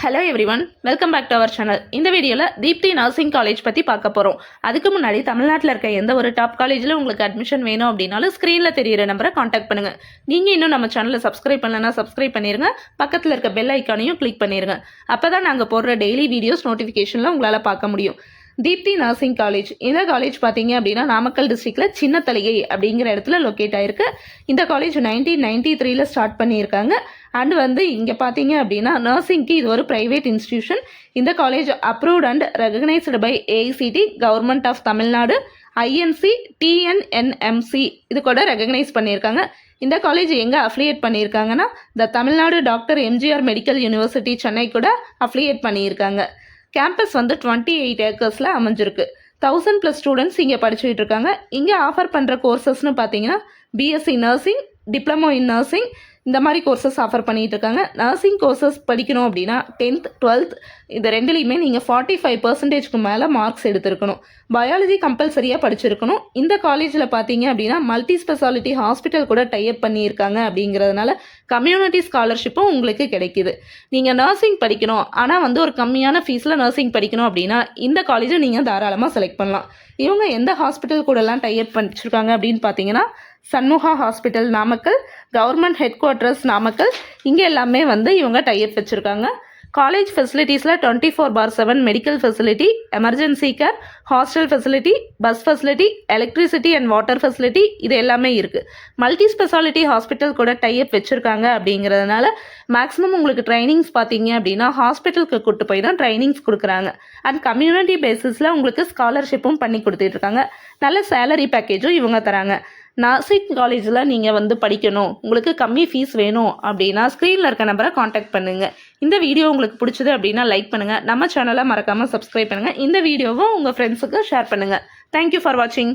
Hello everyone, welcome back to our channel. இந்த வீடியோவில் Deepti nursing college பற்றி பார்க்க போகிறோம். அதுக்கு முன்னாடி தமிழ்நாட்டில் இருக்க எந்த ஒரு டாப் காலேஜில் உங்களுக்கு அட்மிஷன் வேணும் அப்படின்னாலும் ஸ்க்ரீனில் தெரியிற நம்பரை காண்டாக்ட் பண்ணுங்கள். நீங்கள் இன்னும் நம்ம சேனலை சப்ஸ்கிரைப் பண்ணலன்னா சப்ஸ்கிரைப் பண்ணிடுங்க. பக்கத்தில் இருக்க பெல் ஐக்கானையும் கிளிக் பண்ணிடுங்க. அப்போ தான் நாங்கள் போடுற டெய்லி வீடியோஸ் நோட்டிஃபிகேஷனில் உங்களால் பார்க்க முடியும். தீப்தி நர்சிங் காலேஜ், இந்த காலேஜ் பார்த்தீங்க அப்படின்னா நாமக்கல் டிஸ்ட்ரிக்டில் சின்ன தலிகை அப்படிங்கிற இடத்துல லொக்கேட் ஆகிருக்கு. இந்த காலேஜ் 1993 ஸ்டார்ட் பண்ணியிருக்காங்க. அண்ட் இங்கே பார்த்தீங்க அப்படின்னா நர்சிங்க்கு இது ஒரு ப்ரைவேட் இன்ஸ்டிடியூஷன். இந்த college approved and recognised by AICTE, government of Tamil Nadu, INC, TNNMC இது கூட ரெகனைஸ் பண்ணியிருக்காங்க. இந்த காலேஜ் எங்கே அஃபிலியேட் பண்ணியிருக்காங்கன்னா Tamil Nadu doctor MGR medical university Chennai கூட அஃபிலியேட் பண்ணியிருக்காங்க. கேம்பஸ் 28 ஏக்கர்ஸில் அமைஞ்சிருக்கு. 1000+ ஸ்டூடெண்ட்ஸ் இங்கே படிச்சுட்டு இருக்காங்க. இங்கே ஆஃபர் பண்ணுற கோர்சஸ்னு பார்த்தீங்கன்னா BSc nursing, diploma in nursing இந்த மாதிரி கோர்சஸ் ஆஃபர் பண்ணிகிட்டு இருக்காங்க. நர்சிங் கோர்சஸ் படிக்கணும் அப்படின்னா 10th 12th இது ரெண்டுலேயுமே நீங்கள் 45% மேலே மார்க்ஸ் எடுத்திருக்கணும். பயாலஜி கம்பல்சரியாக படிச்சிருக்கணும். இந்த காலேஜில் பார்த்தீங்க அப்படின்னா மல்டி ஸ்பெஷாலிட்டி ஹாஸ்பிட்டல் கூட டைப் பண்ணியிருக்காங்க. அப்படிங்கிறதுனால கம்யூனிட்டி ஸ்காலர்ஷிப்பும் உங்களுக்கு கிடைக்கிது. நீங்கள் நர்சிங் படிக்கணும் ஆனால் ஒரு கம்மியான ஃபீஸில் நர்சிங் படிக்கணும் அப்படின்னா இந்த காலேஜை நீங்கள் தாராளமாக செலக்ட் பண்ணலாம். இவங்க எந்த ஹாஸ்பிட்டல் கூடலாம் டைப் பண்ணிச்சிருக்காங்க அப்படின்னு பார்த்தீங்கன்னா Shanmuga hospital Namakkal, government headquarters Namakkal, இங்கே எல்லாமே இவங்க டைப் வச்சுருக்காங்க. காலேஜ் ஃபெசிலிட்டிஸில் 24/7 medical facility, emergency care, hostel facility, bus facility, electricity and water facility இது எல்லாமே இருக்குது. மல்டி ஸ்பெஷாலிட்டி ஹாஸ்பிட்டல் கூட டைப் வச்சுருக்காங்க. அப்படிங்கிறதுனால மேக்ஸிமம் உங்களுக்கு ட்ரைனிங்ஸ் பார்த்தீங்க அப்படின்னா ஹாஸ்பிட்டலுக்கு கூட்டு போய் தான் ட்ரைனிங்ஸ் கொடுக்குறாங்க. அண்ட் கம்யூனிட்டி பேசிஸில் உங்களுக்கு ஸ்காலர்ஷிப்பும் பண்ணி கொடுத்துட்ருக்காங்க. நல்ல சேலரி பேக்கேஜும் இவங்க தராங்க. நர்சிங் காலேஜில் நீங்கள் படிக்கணும், உங்களுக்கு கம்மி ஃபீஸ் வேணும் அப்படின்னா ஸ்க்ரீனில் இருக்க நம்பரை காண்டாக்ட் பண்ணுங்கள். இந்த வீடியோ உங்களுக்கு பிடிச்சது அப்படின்னா லைக் பண்ணுங்கள். நம்ம சேனலை மறக்காமல் சப்ஸ்கிரைப் பண்ணுங்கள். இந்த வீடியோவும் உங்கள் ஃப்ரெண்ட்ஸுக்கு ஷேர் பண்ணுங்கள். தேங்க்யூ ஃபார் வாட்சிங்.